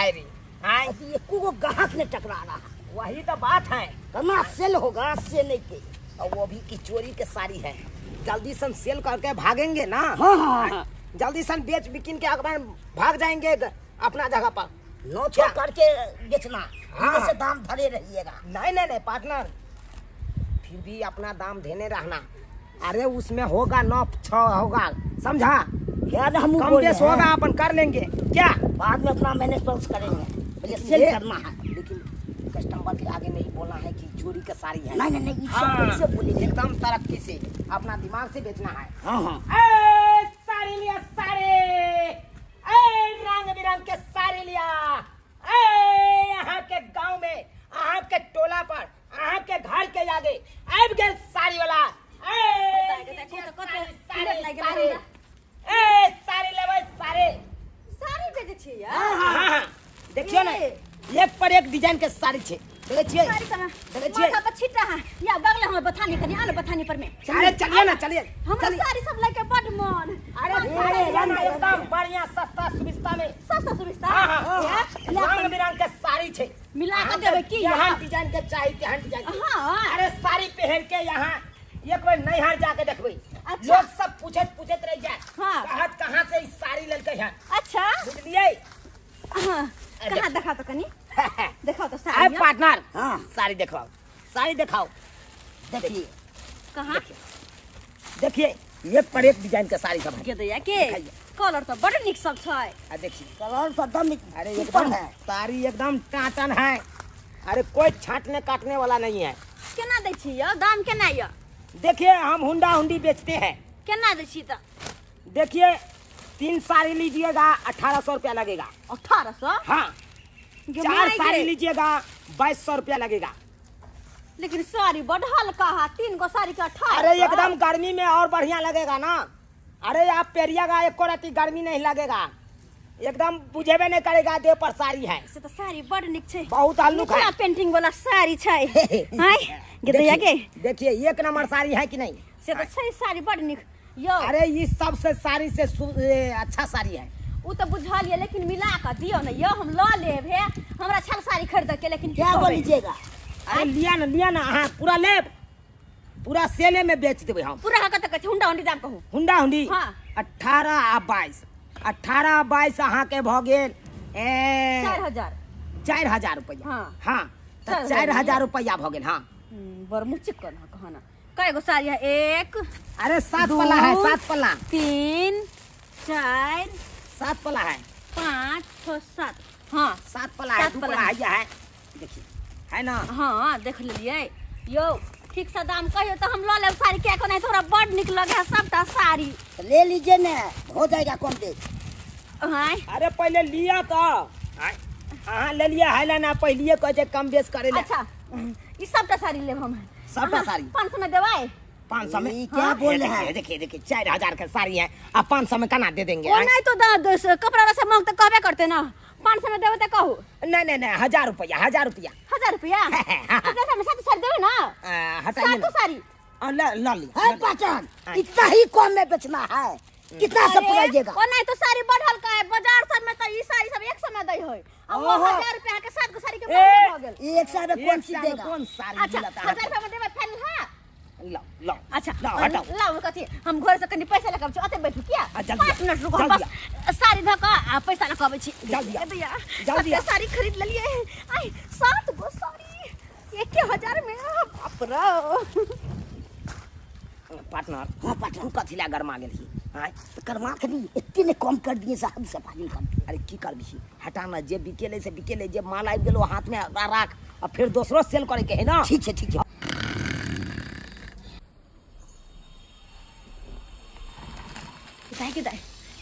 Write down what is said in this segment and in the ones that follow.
है रे? हाँ ये को ग्राहक ने टकरा रहा है। वही तो बात है। कमा सेल होगा से नहीं के। और वो भी की चोरी के साड़ी है। जल्दी से सेल करके भागेंगे ना। हाँ। जल्दी से बेच बिकिन के अखबार भाग जाएंगे अपना जगह पर। नो छोड़ करके बेचना। हाँ। जैसे दाम धरे रहिएगा। नहीं पार्टनर, फिर भी अपना दाम देने रहना। अरे उसमें होगा 9-6 होगा, समझा? यार हम कम बेस होगा, अपन कर लेंगे क्या? बाद में अपना मैनेज करेंगे। पहले सेल करना है। लेकिन कस्टमर के आगे नहीं बोलना है कि चोरी का साड़ी है। नहीं हाँ, इससे बोलिए एकदम तरक्की से अपना दिमाग से बेचना है। हाँ। साड़ी लिया साड़ी, रंग बिरंग के साड़ी लिया। यहाँ के गांव में, यहाँ के टोला पर, यहाँ के घर के आगे अब गए साड़ी वाला। देखियो ना, एक पर एक डिजाइन के साड़ी छे। देखिए छिटा है या बगल में बथानी कनी आले बथानी पर में। अरे चलिए ना, चलिए। हमरा साड़ी सब लेके बड मन। अरे साड़ी लेना एकदम बढ़िया सस्ता सुविस्ता में। सस्ता सुविस्ता। हाँ, रंग बिरंग के साड़ी छे। मिला के देबे की यहाँ डिजाइन के चाहिए, यहाँ डिजाइन के। हाँ। अरे साड़ी पहन के यहाँ एक बार नैहर जाके देखबे। अच्छा। लोग सब पूछत रह जाए। हाँ। कहाँ से इस साड़ी लेके हैं? अच्छा। बुझलिए? हाँ। कहाँ दिखा तो कनी दिखाओ तो अरे साड़ी। पार्टनर, हाँ। साड़ी दिखाओ, साड़ी दिखाओ। देखिए कहाँ देखिए एक पर एक डिजाइन का साड़ी सब है। के दैया के दिखाइए। कलर तो बड़ निक सब छै। देखिए कलर तो दम अरे ऊपर एकदम है। साड़ी एकदम टाटन है। अरे कोई छाटने काटने वाला नहीं है। केना दै छी यो? दाम केना यो? देखिए हम हुंडा हुंडी बेचते हैं। केना दै छी त? देखिए 3 साड़ी लीजिएगा 1800 रुपया लगेगा। 1800? हाँ। 4 साड़ी लीजिएगा 2200 रुपया लगेगा। लेकिन साड़ी बड़ हल्का है। 3 गो साड़ी का 1800। अरे एकदम गर्मी में और बढ़िया लगेगा ना। अरे आप पेरिएगा एक राती गर्मी नहीं लगेगा, एकदम बुझेबे नहीं करेगा देह पर साड़ी है। से तो साड़ी बड़ निक छै। बहुत हल्लुक है। पेंटिंग वाला साड़ी छै। हाय गे के देखिए एक नंबर साड़ी है कि नहीं? से तो छै साड़ी बड़ निक यो। अरे ये सबसे साड़ी से अच्छा साड़ी है। उ तो बुझलिए, लेकिन मिला के दियो ना यो, हम ल लेब है। हमरा छल साड़ी खरीद के, लेकिन क्या बोलीजिएगा? अरे लिया ना हाँ, पूरा लेब, पूरा सेले में बेच देबे हम। पूरा कत कछ हुंडा हुंडी दाम कहू। हुंडा हुंडी हाँ। 18 आ 22 अहाँ के भ गेल 4000 4000 रुपया। हाँ। हाँ तो 4000 रुपया भ गेल। हाँ बर मुचिक कर कहना कय गो साड़ी है? 1 अरे 7 पल्ला है, 7 पल्ला। 3 4 7 पल्ला है। 5 6 7। हाँ 7 पल्ला है, 7 2 पल्ला पल्ला है। देखिए है ना? हाँ देख लेलिए यो। ठीक से दाम कहियो तो हम ल लेब साड़ी। क्या को नहीं थोड़ा बड़ निक लगे है सबटा साड़ी। ले लीजिए ना, हो जाएगा कम दे। हाय अरे पहले लिया तो हाँ ले लिया है ना, पहले कहे कम बेस करे। अच्छा ई सबटा साड़ी लेब हम। सबटा साड़ी 500 में देवाई? 500 में ये क्या बोल रहे हैं? देखिए 4000 का साड़ी है, आप 500 में कना दे देंगे? ओ नहीं तो कपड़ा से मांग तो कहबे करते ना। 500 में देवे तो कहू। नहीं 1000 रुपया। 1000 रुपया 1000 रुपया? तो में 7 साड़ी देवे ना। हटाइए सात साड़ी। ला ली। है पहचान, इतना ही कम में बेचना है। कितना से पकाइएगा? ओ नहीं तो साड़ी बढ़ल का है। बाजार सब में तो ई साड़ी सब 100 में दई होय। अब वो 1000 रुपया के 7 गो साड़ी के महंगे हो गेल। 1 साल में कौन सी देगा? कौन साड़ी अच्छा दिलाता 1000 रुपया में देवे फाइनल है? लो अच्छा लाओ हटाओ। लाओ कथी हम घर से कनी पैसा लेके अते बैठू क्या? जल्दी 5 मिनट रुको, हम जल्दी बस साड़ी धक आ पैसा लगाबै छी। जल्दी ए भैया जल्दी कते साड़ी खरीद लेलिए। आई 7 गो साड़ी 1000 में। बाप रे पार्टनर। हाँ पार्टनर। कथी ला गरमा गेलही? हां कर्मा के भी इतने कम कर दिए साहब से फाजिल कर। अरे की करबी? हटाना, जे बिकेले से बिकेले, जे माल आबि गेलो हाथ में राख, और फिर दूसरो सेल करे के है ना। ठीक है किताई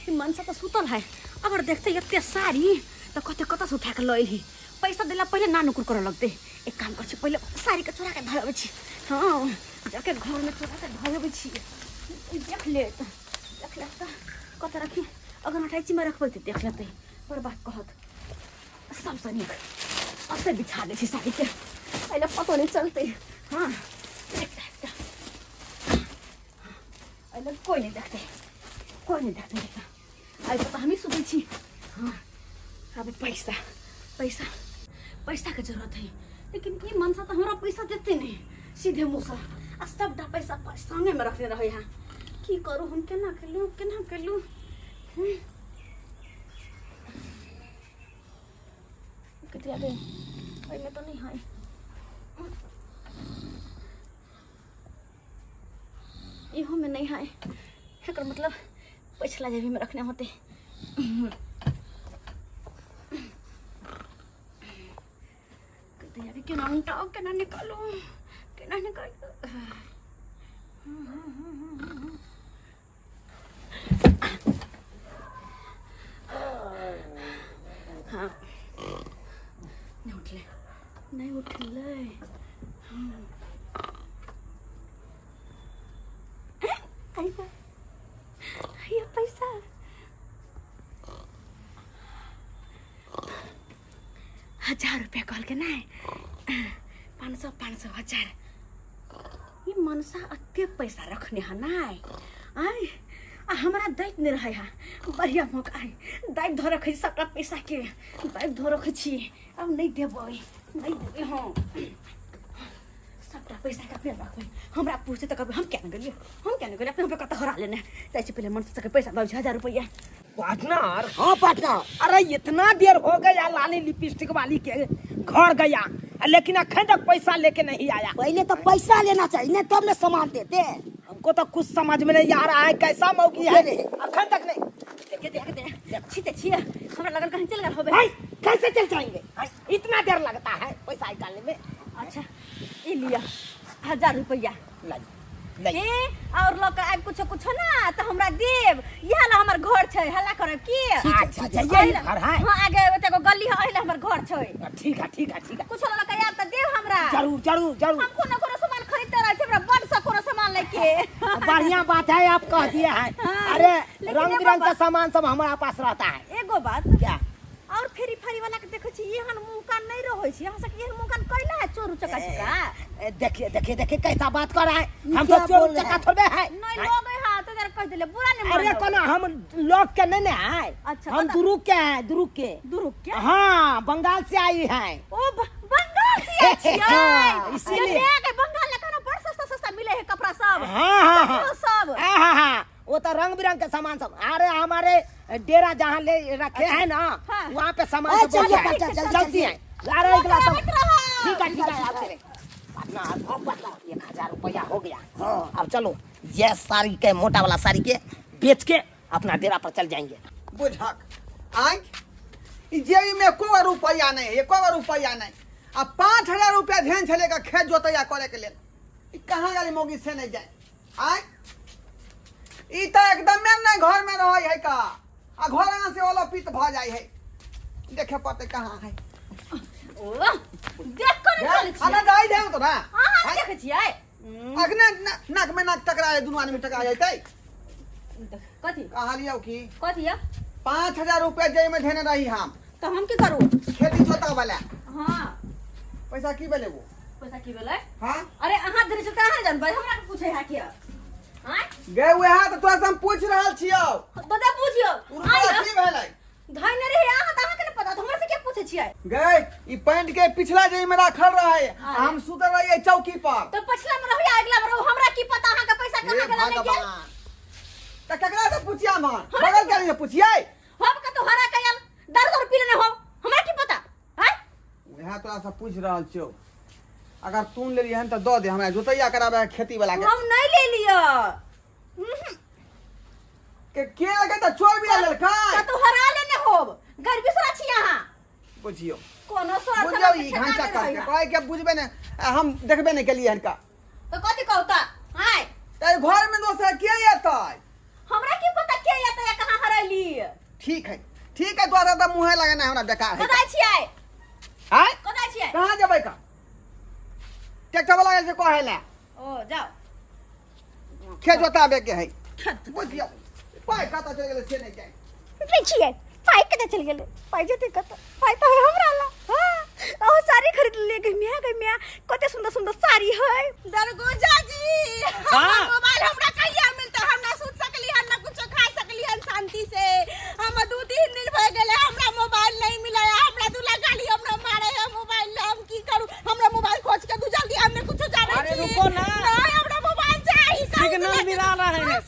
ई मन से तो सुतल है। अगर देखते एते साड़ी तो कते कत से उठा के लइली। पैसा देला पहले ना नुकुर करे लगते। एक काम कर छी, पहले साड़ी के चोरा के धरबै छी। हां जाके घर में चोरा के धरबै छी। देख ले तो कत रखी। अगर अटाइची में रखबै त देख लेते। पर बात कहत सब सनी अब से बिछा दे छी साड़ी के। पहले पता नहीं चलते। हां अरे कोई नहीं देखते, कोई नहीं देखते। आज तो हम ही सुतै छी। हाँ अब पैसा पैसा पैसा के जरूरत है, लेकिन ये मनसा तो हमरा पैसा देते नहीं सीधे मुँह से, आ सबटा पैसा संगे में रखने रहे हैं। की करूँ हम, केना कलूँ कितना दे में तो नहीं है। इहो में नहीं है, एकर मतलब पैसा जेबी में रखने होते। केना उठाओ, केना निकालो। हाँ नहीं उठले ये पैसा 1000 रुपया कहल के नहीं, 500 1000। ये मनसा अत्ते पैसा रखने है नहीं आई, हमारा दैत नहीं रहे है। बढ़िया मौका है, दैत धो रखे सबटा पैसा के, दैत धो रखे छी। अब नहीं देबै, नहीं देबै हाँ, सबटा पैसा के अपने रखबै। हमरा पूछते तो कभी हम क्या न गेलिए, अपने पे कत हरा लेने। तैसे पहले मनसा के पैसा दो 1000 रुपया। पार्टनर, हाँ पार्टनर, अरे इतना देर हो गया लाली लिपस्टिक वाली के घर गया, लेकिन अखन तक पैसा लेके नहीं आया। पहले तो पैसा लेना चाहिए तब न सामान देते। हमको तो कुछ समझ में नहीं आ रहा है, कैसा मौकी है अखन तक नहीं। छिए हमरा लगल कहीं चल गल होबे। कैसे चल जाएंगे, इतना देर लगता है पैसा निकालने में। अच्छा ये लिया 1000 रुपया नहीं और लोग कुछ ना तो हमरा देव। यह ला हमर घर छै, हल्ला करे की। अच्छा यही घर है। हां आगे एगो गली है, एले हमर घर छै। ठीक है कुछ लोग का याद तो देव हमरा। जरूर हम कोनो सामान खरीदते रहे हमरा बड़ से कोनो सामान लेके। बढ़िया बात है, आप कह दिए हैं। अरे रंग बिरंग का सामान सब हमारे पास रहता है। एगो बात क्या, और फेरी फारी वाला के देखै छी एहन मुंह कान नहीं रहै छी। हम सब एहन मुंह कान कैला है चोर चका चका। देखिए कैसा बात कर रहा है। हम तो चोर चका थोड़े है। नहीं लोग हां तो जरा कह दिले बुरा नहीं अरे कोनो हम लोग के नहीं है। अच्छा, हम दुरुक के हैं, दुरुक के। हाँ, बंगाल से आई है। ओ बंगाल से आई छियै, इसीलिए के बंगाल में खाना बड़ सस्ता मिले है कपड़ा सब। हाँ सब हाँ, वो तो रंग बिरंग के सामान सब। अरे हमारे डेरा जहाँ ले रखे हैं ना, वहाँ पे सामान सब चलती है। अरे ठीक है आप चले। 1000 रुपया हो गया। अब चलो ये साड़ी के, मोटा वाला साड़ी के बेच के अपना डेरा पर चल जाएंगे। बुझक जेबी में एको रुपया नहीं, अब 5000 रुपया ध्यान चलेगा खेत जोतैया करे के लिए। कहाँ गाली मोगी से नहीं जाए। आय ई तो एकदम नहीं घर में रह है का, आ घर से ओलो पित भ जाए है। देखे पड़ते कहाँ है। ओ देख कर चल छी। खाना जाई दे तो ना। हां देख छियै। अगने नाक में नाक टकरा दुनू आदमी टकरा जाते। कथी कहाँ लियो की कथी है 5000 रुपया जेब में धेने रही हम। तो हम की करू खेती जोता वाला। हां पैसा की बेले वो पैसा की भेलै। हां अरे अहाँ धरे से कहाँ जानबै, हमरा के पूछे है किया। हां गए हुए हां तो तोरा से हम पूछ रहल छियो। तो दे पूछियो। रुपया की भेलै धइने रही अहाँ त अहाँ के नहीं पता, हमरा से क्या पूछे छियै। गए ई पैंट के पिछला जेब में रखल रहे, हम सुतल रहिए चौकी पर। तो पछला में रहिया अगला में रहो, हमरा की पता अहाँ का पैसा कहाँ गेल नहीं गेल। त ककरा से पूछिया मन बगल के से पूछिए। हम का तो हरा कयल दर पीले नहीं हो, हमरा की पता है। यहां तोरा से पूछ रहल छियो, अगर तू ले लिहन त दो दे, हमरा जोतैया कराबे खेती वाला के। हम नहीं ले लियो के लगे त चोर भी ले का तो हरा लेने होब। गरीबी सरा छी यहां बुझियो कोनो सर बुझियो ई घंटा करके कहे के बुझबे ने, हम देखबे नहीं केलिए हनका। तो कथि कहता हाय त घर में दोसर के येतै, हमरा की पता के येतै या कहां हरैली। ठीक है तोरा त मुंहे लगाना हमरा बेकार है। कदाई छियै हाय कदाई छियै कहां जेबै का ट्रैक्टर वाला से कहेला ओ जाओ खेत जोताबे के है। बुझियो पाई खाता चल गेले से नहीं जाए। नहीं छियै पाई कते चल गेले, पाई जते कत पाई तो हमरा ला। हां ओ साड़ी खरीद ले गई मिया कते सुंदर साड़ी है। दरगोजा जी हां मोबाइल हमरा कहिया मिलता, हमरा सुत सकली हन ना कुछ खा सकली हन शांति से। हम 2-3 दिन भ गेले हमरा मोबाइल नहीं मिला, हमरा दूल्हा गाली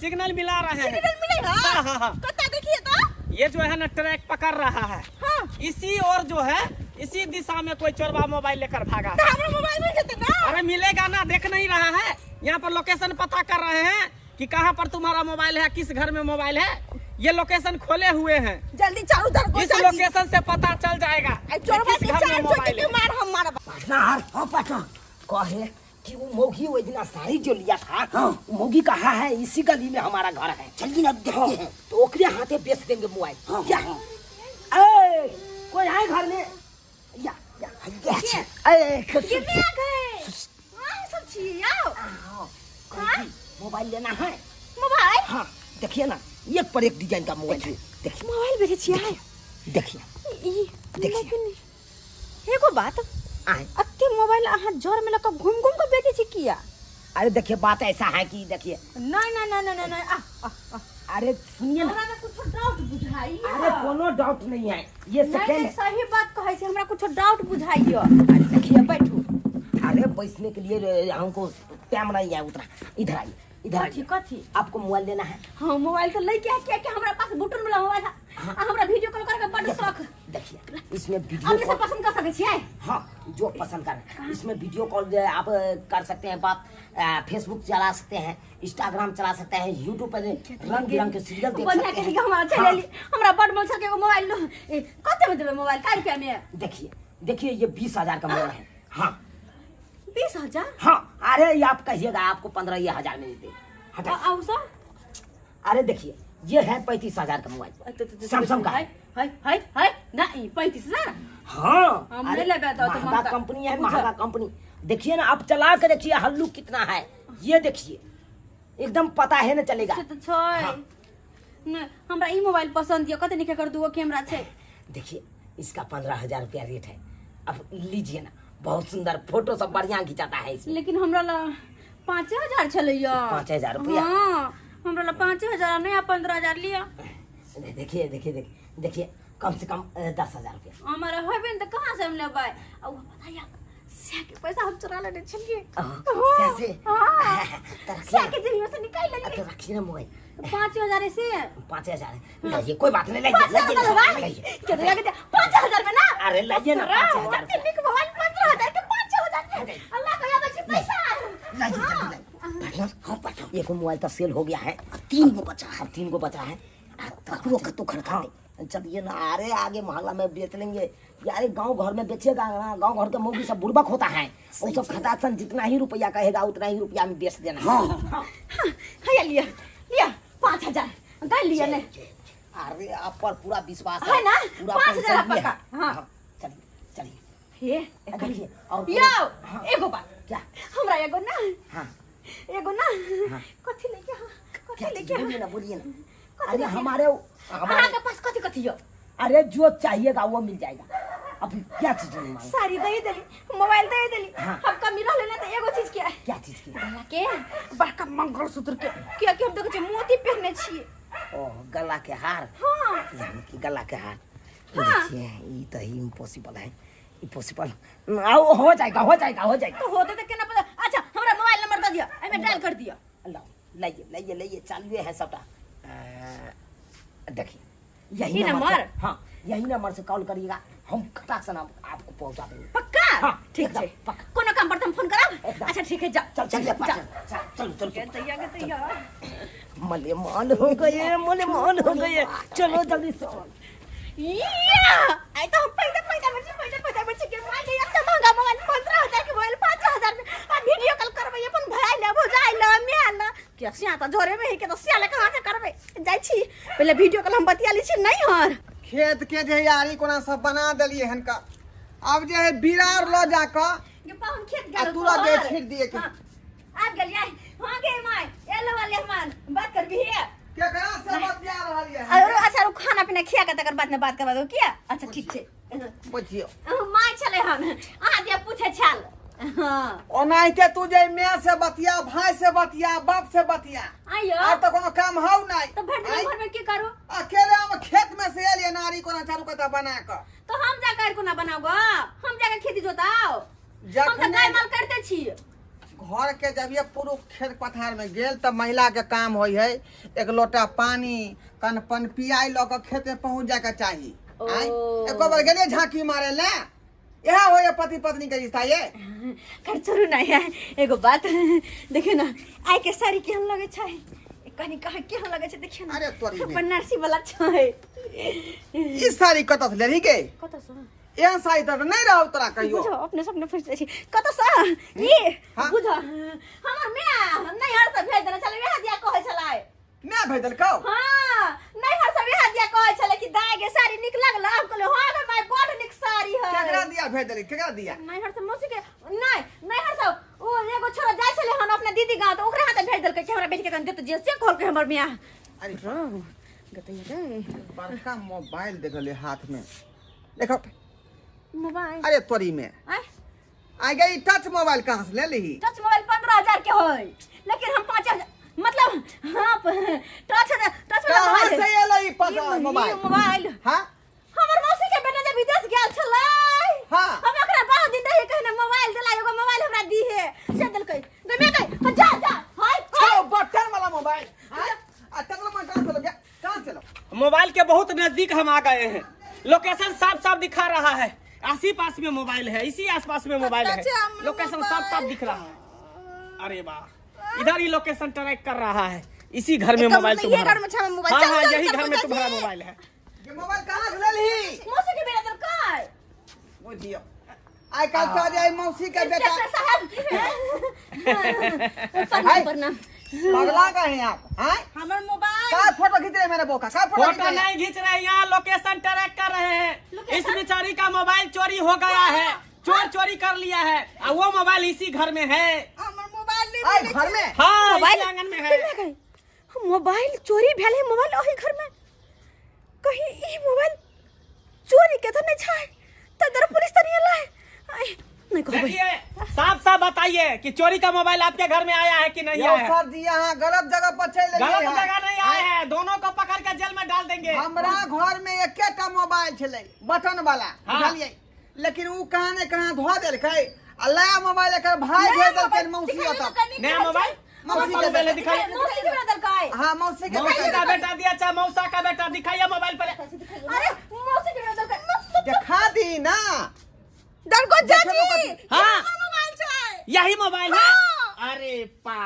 सिग्नल मिला रहे हैं। सिग्नल मिलेगा? हाँ हाँ हाँ। कता देखिए तो। ये जो है ना ट्रैक पकड़ रहा है। हाँ। इसी और जो है इसी दिशा में कोई चोरवा मोबाइल लेकर भागा। तो हमारा मोबाइल मिल जाता ना। अरे मिलेगा ना, देख नहीं रहा है? यहाँ पर लोकेशन पता कर रहे हैं कि कहाँ पर तुम्हारा मोबाइल है, किस घर में मोबाइल है। ये लोकेशन खोले हुए हैं, जल्दी चारों तरफ इस लोकेशन से पता चल जाएगा कि चोरवा किस के घर में चार मोबाइल है। मार हमारा। पटना हर हाँ पटना कहे कि वो मोगी वो दिन साड़ी जो लिया था हाँ मोगी कहा है इसी गली में हमारा घर है। चलिए ना देखते हैं। तो ओकरे हाथे बेच देंगे मोबाइल। हाँ, क्या ए कोई है घर में? या कितने आ गए? हाँ सब चाहिए आओ। हाँ? मोबाइल लेना है? मोबाइल? हाँ देखिए ना, एक पर एक डिजाइन का मोबाइल है। देखिए मोबाइल बेचे छिए। देखिए देखिए। लेकिन एगो बात, आए अत्ते मोबाइल अहाँ जोर में लगा घूम घूम के बेचे छी किया? अरे देखिए बात ऐसा है कि देखिए नहीं अरे सुनिए ना, हमरा में कुछ डाउट बुझाई। अरे कोनो डाउट नहीं है, ये नहीं सेकंड सही बात कहै छी, हमरा कुछ डाउट बुझाइयो। अरे देखिए बैठो। अरे बैठने के लिए हमको टाइम नहीं है उतना। इधर आइए, इधर आइए। कथी? आपको मोबाइल लेना है? हाँ मोबाइल तो ले क्या हमरा पास बटन वाला मोबाइल था। हमरा वीडियो कॉल करके बड़ शौक। देखिए इसमें अपने वीडियो से कॉल, पसंद कर सके छिए। हाँ जो पसंद करें इसमें वीडियो कॉल आप कर सकते हैं, बात फेसबुक चला सकते हैं, इंस्टाग्राम चला सकते हैं, यूट्यूब पर रंग बिरंग के सीरियल देख बढ़िया सकते के हैं। लिए हमरा चले ली। हमरा बड़ मन सके एगो मोबाइल लो। कते में देबे मोबाइल? काय रुपया में? देखिए देखिए ये 20,000 का मोबाइल है। हाँ 20,000? हाँ। अरे ये आप कहिएगा आपको 15,000 में देते हटा। और सब? अरे देखिए ये है 35,000 का मोबाइल, सैमसंग का है। है नहीं 35,000। हाँ हम अरे नहीं लगा तो महंगा महंगा कंपनी है, पूछा। महंगा कंपनी। देखिए ना आप चला के देखिए हल्लू कितना है, ये देखिए एकदम पता है ना चलेगा। से तो छै न हमरा ई मोबाइल पसंद है। कते निके कर दुओ कैमरा छै। देखिए इसका 15,000 रुपया रेट है। अब लीजिए ना, बहुत सुंदर फोटो सब बढ़िया खिंचाता है इसमें। लेकिन हमरा ला 5,000 चलैया। 5,000 रुपया? हाँ हमरा ला 5,000 नहीं 15,000 लिया। देखिए देखिए देखिए कम से कम 10,000 रुपया। हमारा होबे त कहां से हम लेबै? अब बताइए से के पैसा हम चुरा लेने छलिए। से हां तो से रखिए के जेबी से निकाल ना, लेलिए। तो रखिए ना मोबाइल। 5,000 से 5,000 लाइए, कोई बात नहीं, लाइए 5,000 लाइए। कितने लगे? 5,000 में ना? अरे लाइए ना 5,000 कितने का मोबाइल? 15,000 के 5,000 में। अल्लाह का याद है पैसा। लाइए जल्दी लाइए। हाँ पटना एक मोबाइल तो सेल हो गया है, 3 गो बचा है, 3 गो बचा है। तकरो का तो खड़का दे। चलिए ना, अरे आगे मोहल्ला में बेच लेंगे यार। गांव घर में बेचेगा ना, गांव घर के मौगी सब बुड़बक होता है, वो सब खटाखन जितना ही रुपया कहेगा उतना ही रुपया में बेच देना। हाँ है लिया लिया 5,000 दे लिया ने। अरे आप पर पूरा विश्वास है ना? पूरा 5,000 पेंशन भी है। पक्का। हाँ। चलिए चलिए ये देखिए। और यो हाँ। एगो बात क्या? हमरा एगो ना हाँ एगो ना हाँ। कथी लेके हाँ क्या कथी चीज? लेके बोलिए ना बोलिए ना। कथी अरे लेके? हमारे अहाँ के पास कथी कथी हो? अरे जो चाहिएगा वो मिल जाएगा। अभी क्या चीज नहीं मांगे? साड़ी दे देली, मोबाइल दे देली। हाँ। अब कमी रह लेना तो एगो चीज के है। क्या चीज की? गला के बड़का मंगलसूत्र के किया कि हम देखे मोती पहनने छिए। ओह गला के हार। हाँ यानी कि गला के हार। हाँ। देखिए ये तो इम्पॉसिबल है, इम्पॉसिबल। हो जाएगा हो जाएगा हो जाएगा। तो होते तो केना पता। अच्छा हमरा मोबाइल नंबर दे दिया, एमे डायल कर दिया। लाइए लाइए लाइए, चालू है सबटा। देखिए यही यही नंबर? से, हाँ यही नंबर से कॉल करिएगा, हम खटाक से आपको पहुंचा देंगे। पक्का? हाँ, ठीक एकदम है पक्का। कोनो काम पर तुम फोन करब? एकदम। अच्छा ठीक है जा चल चलिए जा। चलो के तैयार मले मान हो गए, मले मान हो गए। चलो जल्दी से। आई तो हम पैसा बच्चे के मोबाइल ये सब महंगा मोबाइल 15,000 के मोबाइल 5,000 में आ वीडियो कॉल करबे अपन भाई ले बुझाई ले मैं ना के सिया त झोरे में ही के तो सिया ले कहां से करबे जाई छी पहले वीडियो कॉल हम बतिया ली छी नहीं हर खेत के जे यारी कोना सब बना देलिए हन का। अब जे है बिरार लो जाकर ये पाउन खेत आ गल तूरा दे छीट दिए के। आ गल आई हां के माय एलो वाले मान बात कर भी है। केकरा से बतिया रहलिए हन? और अच्छा खाना पीना खिया के तकर बाद में बात करबा दो किया। अच्छा ठीक छे बुझियो माय चले हन आ दिया पूछे छाल। हां ओनाइते तू जे मैं से बतिया, भाई से बतिया, बाप से बतिया, आयो अब तो कोनो काम हौ नहीं। तो भेट दिन भर में की करू? अकेले हम खेत में से एलिए नारी कोना चालू कता बना कर। तो हम जाकर को ना बनाओ हम जाकर खेती जोताओ। हम तो जखने गाय माल करते छी। घर के जब ये पुरुष खेत पथार में गेल तब महिला के काम होई है एक लोटा पानी कन पन पियाई ल के खेत में पहुंच जाए के चाहिए। आय एको बार गेलिए झांकी मारे ले यह हो पति पत्नी के रिश्ता ये कर छोड़ू ना है एगो बात देखियो ना आइ के साड़ी केहन लगे छै कनी कह केहन लगे छै देखियो ना अरे तोरी में बनारसी वाला छै ई साड़ी कत से लेही के कत से एहन साड़ी त नहीं रहौ तोरा कहियो बुझो अपने सपने फंस जाइ छी कत से ई हाँ? बुझो हमर मैं नहीं हर से भेज देना चले बियाह दिया कहै छलै मैं भेज देलकौ हां नहीं हर से बियाह दिया कहै छलै कि दाय के साड़ी निक लागल हम कहले हां गे भाई बड़ निक साड़ी है केकरा दिया भेज देली केकरा दिया नहीं हर से मौसी के नहीं हर से ओ एगो छोरा जाय छले हन अपना दीदी गांव तो ओकरा हाथे भेज देलकै कि हमरा बेटी के कन देत जे से खोल के हमर बियाह अरे गतैया रे बड़का मोबाइल देखले हाथ में देखो मोबाइल अरे तोरी में आ गई टच मोबाइल कहाँ से ले ली टच मोबाइल 15,000 के होय लेकिन हम 5,000 मतलब हां टच कहाँ मोबाइल से ये ली मोबाइल मोबाइल हाँ हमर मौसी के बेटा जब विदेश गेल छलै हाँ हम एकरा बहुत दिन रही कहने मोबाइल दिला एगो मोबाइल हमरा दी है से देलकै गमे गई जा हाय चलो बटन वाला मोबाइल आ चलो मैं कहाँ चलो मोबाइल के बहुत नजदीक हम आ गए हैं। लोकेशन साफ साफ दिखा रहा है। आसी पास में मोबाइल है, इसी आसपास में मोबाइल है। लोकेशन साफ साफ दिख रहा है। अरे वाह, इधर ही लोकेशन ट्रैक कर रहा है। इसी घर में मोबाइल तुम्हारा। हाँ हाँ, यही घर में तुम्हारा मोबाइल है। ये मोबाइल कहाँ से ले ली मौसी के बेटा देलकै बुझियो आई काल तो जाए मौसी का बेटा साहब प्रणाम पगला गए आप हैं हमर मोबाइल का फोटो खींच रहे मेरे बोका का फोटो नहीं खींच रहे, यहाँ लोकेशन ट्रैक कर रहे हैं। इस बेचारी का मोबाइल चोरी हो गया है, चोर चोरी कर लिया है और वो मोबाइल इसी घर में है। हमर मोबाइल आई घर में हाँ, मोबाइल इसी आंगन में है। मोबाइल चोरी भेल है, मोबाइल ओही घर में कहीं ई मोबाइल चोरी के तो नहीं छै त दर पुलिस त नहीं आला है आई नहीं कहबै। देखिए साफ साफ बताइए कि चोरी का मोबाइल आपके घर में आया है कि नहीं आया है। सर जी यहाँ गलत जगह पर चले गलत जगह नहीं आए हैं, दोनों को पकड़ के जेल में डाल देंगे। हमरा घर में एकेटा मोबाइल छले बटन वाला हाँ। बुझलिए, लेकिन ऊ कहाँ ने कहाँ धो देलकै आ नया मोबाइल एकर भाई भेज देलकै मौसी ओतऽ नया मोबाइल मौसी के पहले दिखाइए। मौसी के बेटा देलकै हाँ मौसी के मौसी का बेटा दिया, चाहे मौसा का बेटा दिखाइए मोबाइल पहले। अरे मौसी के बेटा देलकै दिखा दी ना दरको चाची हाँ मोबाइल छै यही मोबाइल है। अरे पा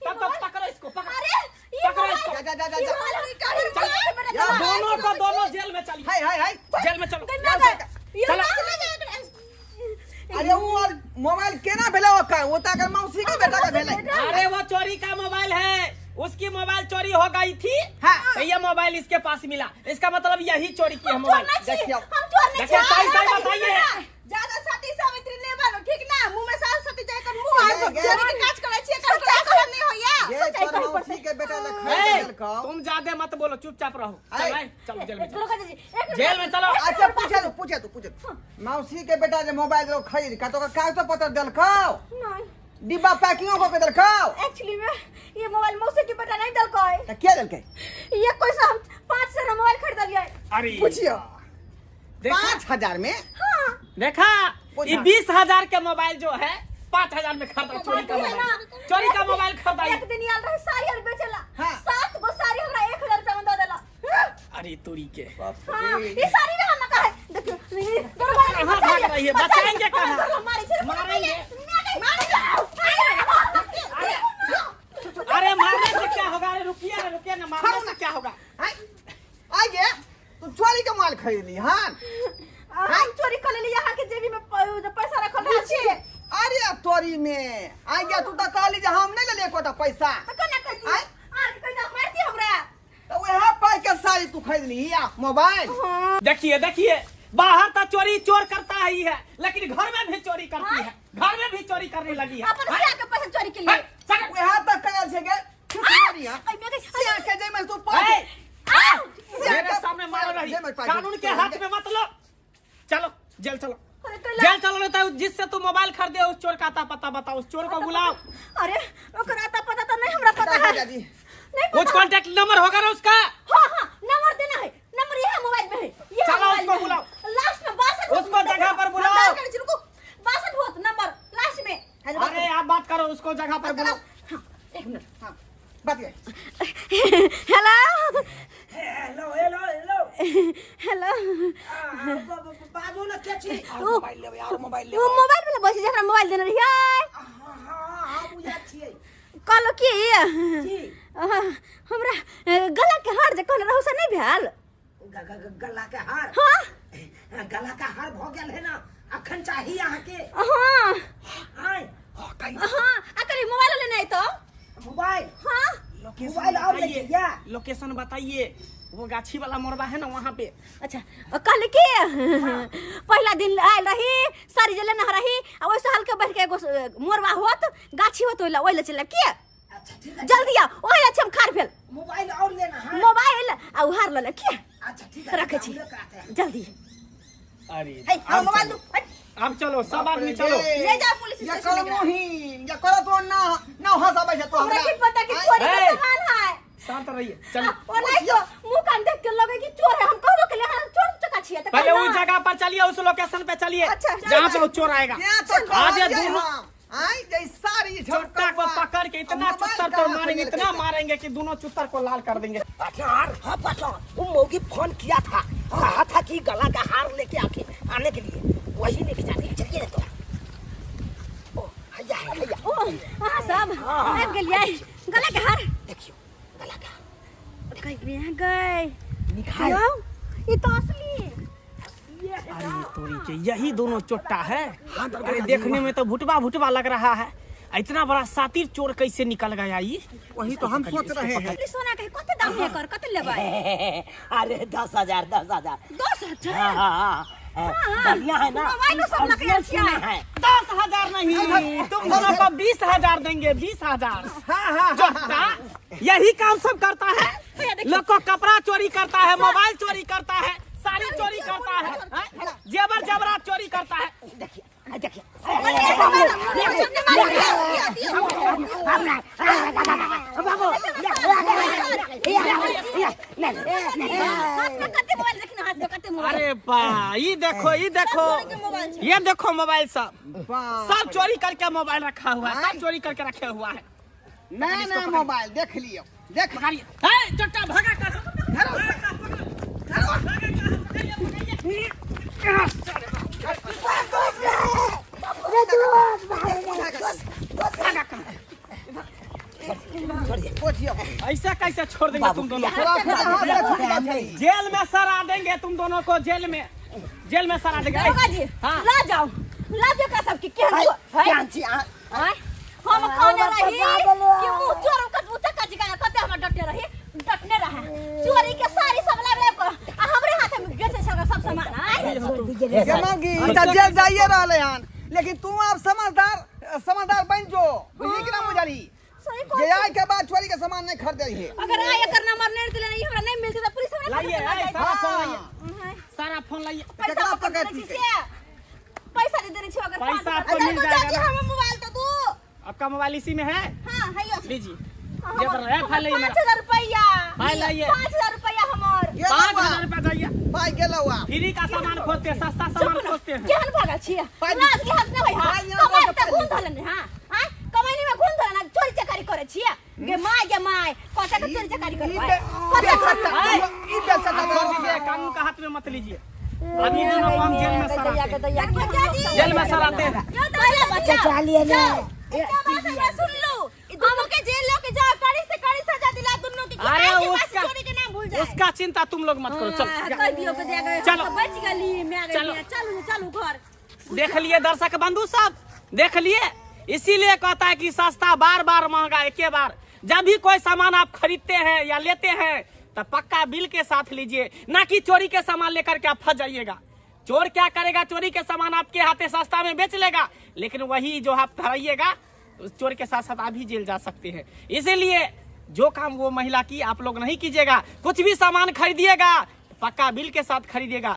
तब तो पकड़ो इसको, पकड़ो। अरे ये पकड़ो मोबाइल इसको। जा जा जा ये जा मोबाइल निकाल के या दोनों को दोनों जेल में चलिए, हाय हाय हाय जेल में चलो। चलो अरे वो और मोबाइल केना भेले ओकर वो तक मौसी के बेटा का भेले अरे वो चोरी का मोबाइल है, उसकी मोबाइल चोरी हो गई थी। हाँ। तो ये मोबाइल इसके पास मिला, इसका मतलब यही चोरी किया मोबाइल। देखियो हम चोर नहीं देखिए, सही सही बताइए। ज्यादा सती सावित्री ले बालो ठीक ना मुंह में सास सती जाय कर मुंह आर ये- चोरी के काज करे छिए कर कर नहीं होया ये तोर मौसी के बेटा ले ए, खरीद देलकौ तुम ज्यादा मत बोलो, चुपचाप रहो। अरे। चलो चलो जेल में चलो, दुर्गा जी एक जेल में चलो। अच्छा पूछे तू मौसी के बेटा जे मोबाइल रो खरीद का तो कागज पत्र देलकौ नहीं डिब्बा पैकिंग को के देलकौ एक्चुअली में ये मोबाइल मौसी के बेटा नहीं दलकोय त के देलकै ये कोई सा हम 500 का मोबाइल खरीद लिया अरे पूछियो देखा 5,000 में हां देखा, पूछा। ये 20,000 के मोबाइल जो है 5,000 में खरीदा। चोरी का मोबाइल, चोरी का मोबाइल खरीदा। एक दिन याल रहे साड़ी और बेचला हाँ। 7 गो साड़ी हमरा 1,000 रुपया में दे देला अरे तोरी के हां ये साड़ी में हम कहे देखियो दुर्गा जी कहाँ भाग रही है? बचाएंगे कहाँ? मारेंगे मारेंगे। अरे अरे मारने से क्या होगा? अरे रुकिए ना, मारने से क्या होगा? आ गया तू चोरी का माल खरीद ली हां हम चोरी कर ले यहाँ के जेबी में पैसा रखल रहे छी अरे तोरी में आ गया तू त कहली जे हम नहीं ले कोटा पैसा तो कना कर दी आर कहीं ना मारती हमरा तो वह पाई के साड़ी तू खरीद ली या मोबाइल देखिए बाहर तो चोरी चोर करता ही है, लेकिन घर में भी चोरी करती है, घर में भी चोरी करने लगी है। अपन से के पैसा चोरी के लिए वह तक कहल छे के चोरी हां आई मैं सिया के जे में तू ए, पाई मेरे सामने मारो रही, कानून के हाथ में मत लो। चलो जेल चलो, अरे जेल चलो। नहीं तो जिससे तू मोबाइल खरीदे उस चोर का आता पता बताओ, उस चोर को बुलाओ। अरे ओकर आता पता तो नहीं हमरा पता है जी नहीं कुछ पता कांटेक्ट नंबर होगा ना उसका? हां हां नंबर देना है, नंबर ये है मोबाइल में है ये चलो, मोबाइल उसको में है। बुलाओ। लास्ट में 62 उसको जगह पर बुलाओ। रुको 62 होत नंबर लास्ट में अरे आप बात करो, उसको जगह पर बुलाओ। हाँ, एक मिनट। हाँ, बताइए। Hello hello hello hello hello बाजू ना क्या छी मोबाइल ले यार, मोबाइल ले। वो मोबाइल में बस जरा मोबाइल देने रहिए हां बुझा छियै कहलो की जी हमरा गला के हार जे कहले रहू से नहीं भेल गला के हार हाँ गला का हार भ गेल है ना अखन चाहिए अहाँ के हाँ आय हाँ अकरी मोबाइल लेने आई तो मोबाइल हाँ मोबाइल और लेके गया लोकेशन बताइए, वो गाछी वाला मोरबा है ना वहाँ पे। अच्छा कहले की पहला दिन आयल रही सारी जले न रही आ वैसे हल्के बैठ के एगो मोरवा होत गाछी होत ओइला चले की अच्छा ठीक है जल्दी आ ओइला छम खार भेल मोबाइल और लेना है मोबाइल आ उहार ले की अच्छा ठीक है रखे छी जल्दी अरे हे हम मोबाइल दू अब चलो सब आदमी चलो। ले जा पुलिस या स्टेशन करो में मोही, या करो तो ना ना हंसाबे छै तो हमरा हमरा। की पता कि चोरी ए! के सामान है शांत रहिए, चलो। ओ नहीं तो मुंह कान देख के लगे कि चोर है हम कहबो के लिए हां चोर चका छिए त पहले उस जगह पर चलिए, उस लोकेशन पे चलिए अच्छा, जहाँ पे वो चोर आएगा। यहाँ तो आज ये कहलिए दोनों हम, आई जै सारी चोटा को पकड़ के इतना चुत्तर को मारेंगे, इतना मारेंगे कि दोनों चुत्तर को लाल कर देंगे। पठान, हाँ पठान, वो मोगी फोन किया था, कहा था कि गला का हार लेके आने के लिए, वही लेके जाने हैं। चलिए ना तो। ओ, हैया है, हैया। ओ हां सब आब गेलिए गला के हार देखियो, गला का कहीं भी गए निकाल। ये तो असली अरे तोरी के यही दोनों चोट्टा है। अरे देखने में तो भुटवा भुटवा लग रहा है, इतना बड़ा सातिर चोर कैसे निकल गया ये? वही तो हम सोच रहे हैं। सोना के कते दाम है कर कते लेबै अरे 10,000, 10,000। 10,000 हाँ हाँ हाँ, बढ़िया है ना? मोबाइलो सब लगे original है। 10,000 नहीं, तुम दोनों को 20,000 देंगे, 20,000। चोट्टा यही काम सब करता है, लोग को कपड़ा चोरी करता है, मोबाइल चोरी करता है, साड़ी चोरी करता है, हैं? जेवर जेवरात चोरी करता है। देखिए, देखिए। कते मोबाइल देखना हाथ में कते मोबाइल अरे बा, ये देखो, ये देखो मोबाइल सब चोरी करके मोबाइल रखा हुआ है, सब चोरी करके रखे हुआ है। नया मोबाइल देख लियो, देख पकड़िए, हे चोट्टा भागा कर। ऐसा कैसे छोड़ देंगे तुम दोनों को? जेल में सरा देंगे तुम दोनों को, जेल में सरा देंगे। दरोगा जी हाँ। ला जाओ का सब की केहन है हम खाने रही कि मुंह चोर का मुंह का जगह कते हम डटने रहे चोरी के सारी सब ले को आ हमरे हाथ में बेचे सब सामान है जमागी इधर जेल जाइए रहले हन, लेकिन तू अब समझदार बन जो, बुझी कि ना मुजारी? सही जे आए के बाद चोरी के सामान नहीं खरीदे है। अगर आए कर नंबर नहीं दिले नहीं हमरा नहीं मिलते तो पुलिस हमरा लाइए, सारा फोन लाइए, सारा फोन लाइए। पैसा पकड़ पैसा दे देने छो अगर पैसा आपको मिल जाएगा। हम मोबाइल तो तू आपका मोबाइल इसी में है, हां है यो लीजिए। ये पर है, फाइल लाइए मेरा। 5,000 रुपया फाइल लाइए। 5,000 रुपया हमर 5,000 रुपया जाइए। पाई गेलो आ फ्री का सामान खोजते हैं, सस्ता सामान खोजते हैं। केहन भागा छिए लाज के हाथ में होय हां कमाई त घूम धलन हां हां कमाई में घूम धलन चोरी चकारी करे छिए गे माय कटा के चोरी चकारी करे छोड़ दीजिए, कानून का हाथ में मत लीजिए। अभी दोनों को हम जेल में सराते, जेल में सराते हैं। बच्चा चलिए ना सुन लो दोनों के जेल लेके जाओ, कड़ी से कड़ी सजा दिला दोनों की। अरे आज के बाद उसका- चोरी के नाम भूल जाए। उसका चिंता तुम लोग मत करो, चलो कह दियो के दे गए चलो। बच गली मैं आ चलो। गई चलो घर देख लिए दर्शक बंधु सब, देख लिए। इसीलिए कहता है कि सस्ता बार बार महंगा एक बार। जब भी कोई सामान आप खरीदते हैं या लेते हैं तो पक्का बिल के साथ लीजिए, ना कि चोरी के सामान लेकर के आप फंस जाइएगा। चोर क्या करेगा, चोरी के सामान आपके हाथे सस्ता में बेच लेगा, लेकिन वही जो आप ठहराइएगा उस चोर के साथ साथ आप भी जेल जा सकते हैं। इसीलिए जो काम वो महिला की आप लोग नहीं कीजिएगा। कुछ भी सामान खरीदिएगा पक्का बिल के साथ खरीदिएगा।